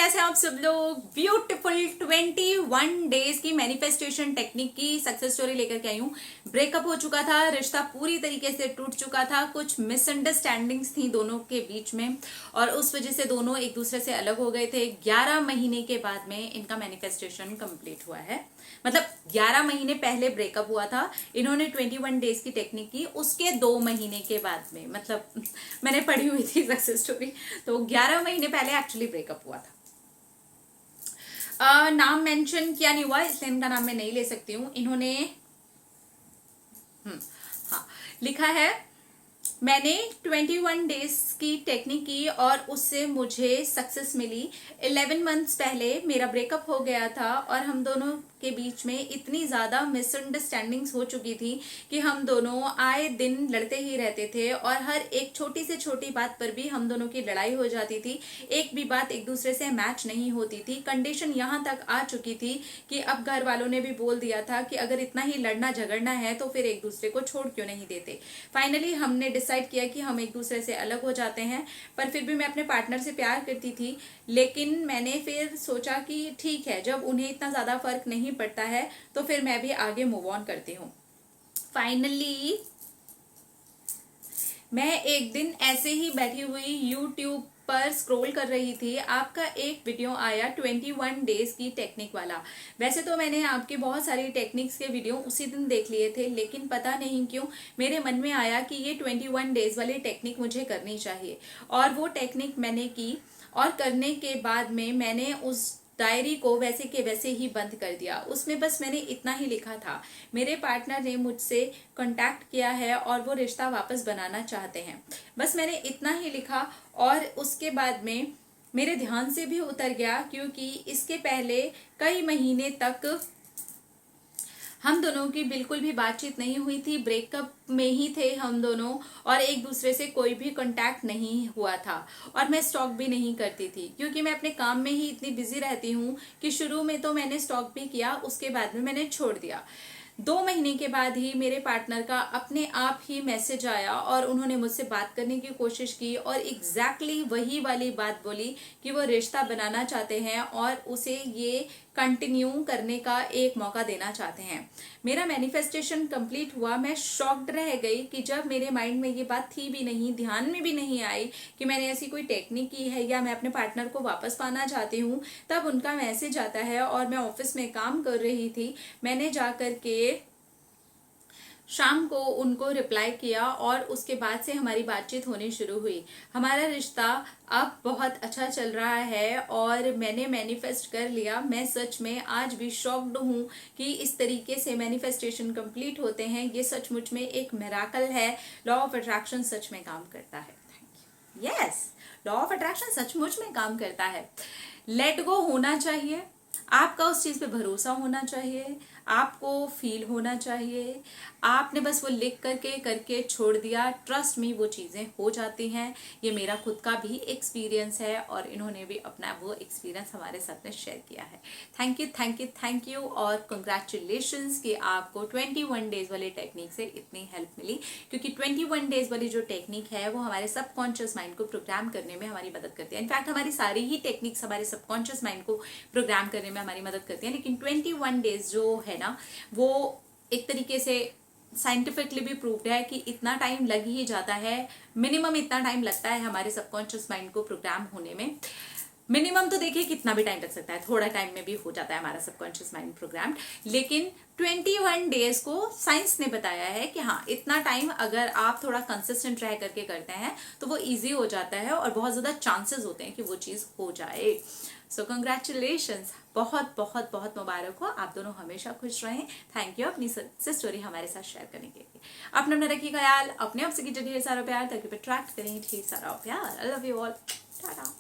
कैसे हैं आप सब लोग। ब्यूटीफुल 21 डेज की मैनिफेस्टेशन टेक्निक की सक्सेस स्टोरी लेकर के आई हूँ। ब्रेकअप हो चुका था, रिश्ता पूरी तरीके से टूट चुका था, कुछ मिसअंडरस्टैंडिंग्स थी दोनों के बीच में और उस वजह से दोनों एक दूसरे से अलग हो गए थे। 11 महीने के बाद में इनका मैनिफेस्टेशन कंप्लीट हुआ है। मतलब 11 महीने पहले ब्रेकअप हुआ था, इन्होंने 21 डेज की टेक्निक की, उसके 2 महीने के बाद में, मतलब मैंने पढ़ी हुई थी सक्सेस स्टोरी, तो 11 महीने पहले एक्चुअली ब्रेकअप हुआ था। नाम मेंशन किया नहीं हुआ इसलिए इनका नाम मैं नहीं ले सकती हूँ। इन्होंने हाँ लिखा है, मैंने 21 डेज की टेक्निक की और उससे मुझे सक्सेस मिली। 11 मंथ्स पहले मेरा ब्रेकअप हो गया था और हम दोनों के बीच में इतनी ज़्यादा मिसअंडरस्टैंडिंग्स हो चुकी थी कि हम दोनों आए दिन लड़ते ही रहते थे और हर एक छोटी से छोटी बात पर भी हम दोनों की लड़ाई हो जाती थी। एक भी बात एक दूसरे से मैच नहीं होती थी। कंडीशन यहाँ तक आ चुकी थी कि अब घर वालों ने भी बोल दिया था कि अगर इतना ही लड़ना झगड़ना है तो फिर एक दूसरे को छोड़ क्यों नहीं देते। फाइनली हमने डिसाइड किया कि हम एक दूसरे से अलग हो जाते हैं, पर फिर भी मैं अपने पार्टनर से प्यार करती थी। लेकिन मैंने फिर सोचा कि ठीक है, जब उन्हें इतना ज्यादा फर्क नहीं पड़ता है तो फिर मैं भी आगे मूव ऑन करती हूँ। फाइनली मैं एक दिन ऐसे ही बैठी हुई यूट्यूब पर स्क्रॉल कर रही थी, आपका एक वीडियो आया 21 डेज की टेक्निक वाला। वैसे तो मैंने आपके बहुत सारी टेक्निक्स के वीडियो उसी दिन देख लिए थे, लेकिन पता नहीं क्यों मेरे मन में आया कि ये 21 डेज वाली टेक्निक मुझे करनी चाहिए। और वो टेक्निक मैंने की और करने के बाद में मैंने उस डायरी को वैसे के वैसे ही बंद कर दिया। उसमें बस मैंने इतना ही लिखा था, मेरे पार्टनर ने मुझसे कांटेक्ट किया है और वो रिश्ता वापस बनाना चाहते हैं। बस मैंने इतना ही लिखा और उसके बाद में मेरे ध्यान से भी उतर गया, क्योंकि इसके पहले कई महीने तक हम दोनों की बिल्कुल भी बातचीत नहीं हुई थी। ब्रेकअप में ही थे हम दोनों और एक दूसरे से कोई भी कांटेक्ट नहीं हुआ था। और मैं स्टॉक भी नहीं करती थी, क्योंकि मैं अपने काम में ही इतनी बिजी रहती हूँ कि शुरू में तो मैंने स्टॉक भी किया, उसके बाद में मैंने छोड़ दिया। 2 महीने के बाद ही मेरे पार्टनर का अपने आप ही मैसेज आया और उन्होंने मुझसे बात करने की कोशिश की और एग्जैक्टली वही वाली बात बोली कि वो रिश्ता बनाना चाहते हैं और उसे ये कंटिन्यू करने का एक मौका देना चाहते हैं। मेरा मैनिफेस्टेशन कंप्लीट हुआ। मैं शॉक्ड रह गई कि जब मेरे माइंड में ये बात थी भी नहीं, ध्यान में भी नहीं आई कि मैंने ऐसी कोई टेक्निक की है या मैं अपने पार्टनर को वापस पाना चाहती हूँ, तब उनका मैसेज आता है। और मैं ऑफिस में काम कर रही थी, मैंने जाकर के शाम को उनको रिप्लाई किया और उसके बाद से हमारी बातचीत होनी शुरू हुई। हमारा रिश्ता अब बहुत अच्छा चल रहा है और मैंने मैनिफेस्ट कर लिया। मैं सच में आज भी शॉक्ड हूँ कि इस तरीके से मैनिफेस्टेशन कंप्लीट होते हैं। ये सचमुच में एक मिराकल है। लॉ ऑफ अट्रैक्शन सच में काम करता है। यस, लॉ ऑफ अट्रैक्शन सचमुच में काम करता है। लेट गो होना चाहिए, आपका उस चीज पे भरोसा होना चाहिए, आपको फील होना चाहिए। आपने बस वो लिख करके छोड़ दिया। ट्रस्ट मी, वो चीजें हो जाती हैं। ये मेरा खुद का भी एक्सपीरियंस है और इन्होंने भी अपना वो एक्सपीरियंस हमारे साथ में शेयर किया है। Thank you thank you thank you और कंग्रेचुलेशंस कि आपको 21 डेज वाली टेक्निक से इतनी हेल्प मिली। क्योंकि 21 डेज वाली जो टेक्निक है वो हमारे सबकॉन्शियस माइंड को प्रोग्राम करने में हमारी मदद करती है। इनफैक्ट हमारी सारी ही टेक्निक्स हमारे सबकॉन्शियस माइंड को प्रोग्राम करने में हमारी मदद करती है। लेकिन 21 डेज जो है ना, वो एक तरीके से साइंटिफिकली भी प्रूव्ड है कि इतना टाइम लग ही जाता है। मिनिमम इतना टाइम लगता है हमारे सबकॉन्शियस माइंड को प्रोग्राम होने में। मिनिमम तो देखिए कितना भी टाइम लग सकता है, थोड़ा टाइम में भी हो जाता है हमारा सबकॉन्शियस माइंड प्रोग्राम। लेकिन 21 डेज को साइंस ने बताया है कि हाँ, इतना टाइम अगर आप थोड़ा कंसिस्टेंट रह करके करते हैं तो वो इजी हो जाता है और बहुत ज्यादा चांसेस होते हैं कि वो चीज हो जाए। सो कंग्रेचुलेशंस, बहुत बहुत बहुत मुबारक हो। आप दोनों हमेशा खुश रहें। थैंक यू अपनी सक्सेस स्टोरी हमारे साथ शेयर करने के लिए। अपना रखिए ख्याल, अपने आप से कीजिए ढेर सारा प्यार, ताकि अट्रैक्ट करें ढेर सारा प्यार। I love you all, Tata.